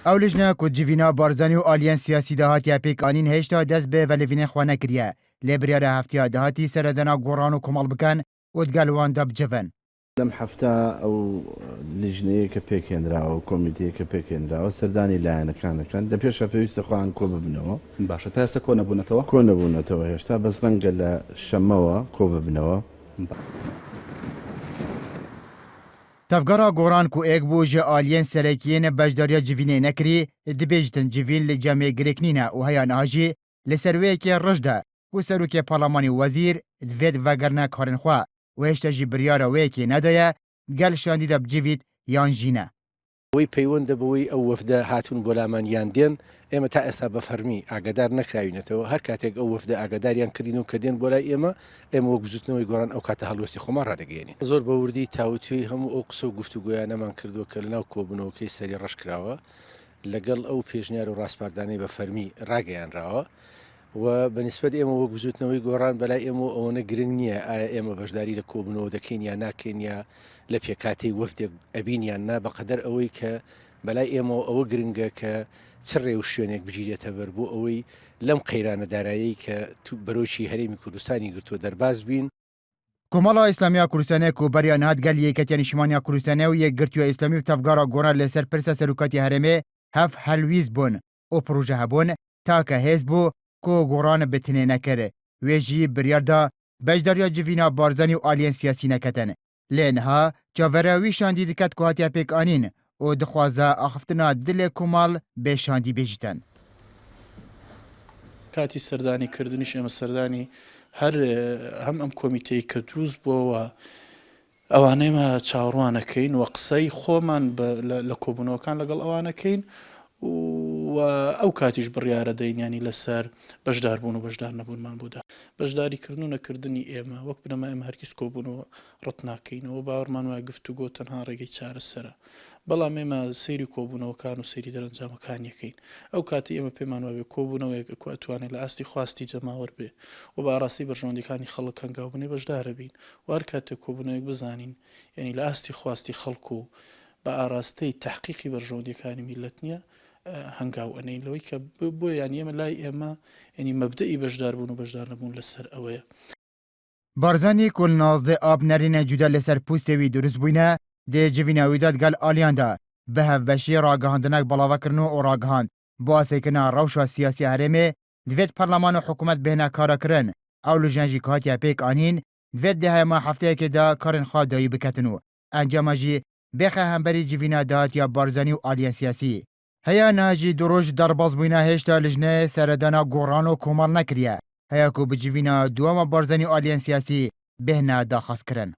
اولجنا کو جیوینا بارزانی و آلین سیاسی دهاتی پیکانین هشتا دست به ولوین خوانه کریه لیبریار هفته دهاتی سردنا گوران و کمال بکن و دگلوان دب جون لم حفتا او لجنه كبيكندرا او كوميتي كبيكندرا او سرداني لا كان دبيش في خوان كوب بنوا باشە تا ئێستا کۆ نەبوونەتەوە كون بونتو هشتا بس رنقل شموا كوب بنوا تفگارا گوران کو ایک بوج آلین سرکیین بجداریا جیوینه نکری دبیجتن جیوین لجامع گریکنینا و هیا نهاجی لسروی که رجده و سروک پارلمانی وزیر دوید وگرنه کارن خواه و هشتا جی بریارا ویکی ندایه گل شاندی دب جیوید یان جینه. وی پەیوەندە بەوەی ئەو وەفدە هاتوون بۆ لامانیان دێن ئێمە تا ئێستا بە فەرمی ئاگادار نەکراوینەتەوە هەر کاتێک ئەو وەفدە ئاگاداریان کردین و کە دێن بۆ لای ئێمە وەک بزوتنەوەی گۆڕان ئەو کاتە هەڵوەستی خۆمان ڕادەگەێنین زۆر بە وردی تاوتوی هەموو ئەو قسە و گفتوگویانەمان کردووە کە لەناو کۆبوونەوەکەی سەری ڕەشکراوە لەگەڵ ئەو پێشنیار و ڕاستپاردانەی بە فەرمی ڕاگەیانراوە و بەنسبەت ئێمە وەک بزوتنەوەی گۆڕان بەلای ئێمە ئەوەنە گرنگ نییە ئایا ئێمە بەشداری لە کۆبوونەوە دەکەین یا ناکەین یا لە پێکاتەی وەفدێک ئەبینیان نا بەقەدەر ئەوەی کە بەلای ئێمە ئەوە گرنگە کە چ ڕێ و شوێنێک بگیرێتە بەر بۆ ئەوەی لەم قەیرانە دارایی کە بەرۆشی هەرێمی کوردستانی گرتووە دەرباز بین. کۆمەڵا ئیسلامیا کوردستانê ku beriya nihat gel yêketiya nîşmaniya Kurdistanê û yek girtiya îslamî û tevgara goran li ser pirsa serokatî herêmê hev helwîz bûn û proje hebûn take hêz bû ku goran bi tinê nekir. Wê jî biryar da bejdariya civîna barzanî û aliyên siyasî neketin. Lê niha çavera wî şandî diket ku hatiye pêkanîn û dixwaze axiftina dilê Komal bê şandî bêjîtin. کاتی سەردانیکردنیش ئێمە سەردانی هەر هەم ئەم کۆمیتەی کە دروست بووەوە ئەوانەیمە چاوەڕوانەکەین و قسەی خۆمان لە کۆبوونەوەکان لەگەڵ ئەوانەکەین و ئەو کاتیش بڕیارە دەینیانی لەسەر بەشداربوون و بەشدار نەبوونمان بوودا بەشداریکردن و نەکردنی ئێمە وەک بنەما ئێمە هەرگیز کۆبوونەوە ڕەت ناکەینەوە باوەڕمان وایە گفتوگۆ تەنها ڕێگەی چارەسەرە بەڵام ئێمە سەیری کۆبوونەوەکان و سەیری دەرەنجامەکانیەکەین ئەو کاتی ئێمە پێمان وابێ کۆبوونەوەیەک ئەتوانێت لە ئاستی خواستی جەماوەەر بێ و باڕاستی بەژۆندەکانی خەڵک هەنگاو بنێ بەشدارە بین و هەر کاتێک کۆبوونەوەیەک بزانین یعنی لە ئاستی خواستی خەڵکو و بە ئاراستەی تحقیقی بەژۆندەکانی میلەت نییە هەنگاو ئەنەی لەوەی کە بۆ یان ئێمە لای ئێمە ینی مەبدەئی بەشدار بوون و بەشدار نەبوون لەسەر ئەوەیە. بارزانی کل نازده آب نرینه جوده لسر پوستوی درست بوینه ده جویناویداد گل آلیان ده به هفوشی راگهاندنک بلاوه کرنو و راگهاند باسه کنا روشا سیاسی هرمه دوید پرلمان و حکومت بهنه کارا کرن او لجنجی که هاتیا پیک آنین دوید ده ما هفته که ده کارن خواه دایی بکتنو انجام جی بخه همبری جوینا دهات یا بارزانی و آلیان سیاسی هیا ناجی دروش درباز بوینه هشتا لجنه سردانا گوران و کمال نکریه هیا کو بجوینا دوام بارزانی آلین سیاسی بهنه داخست کرن.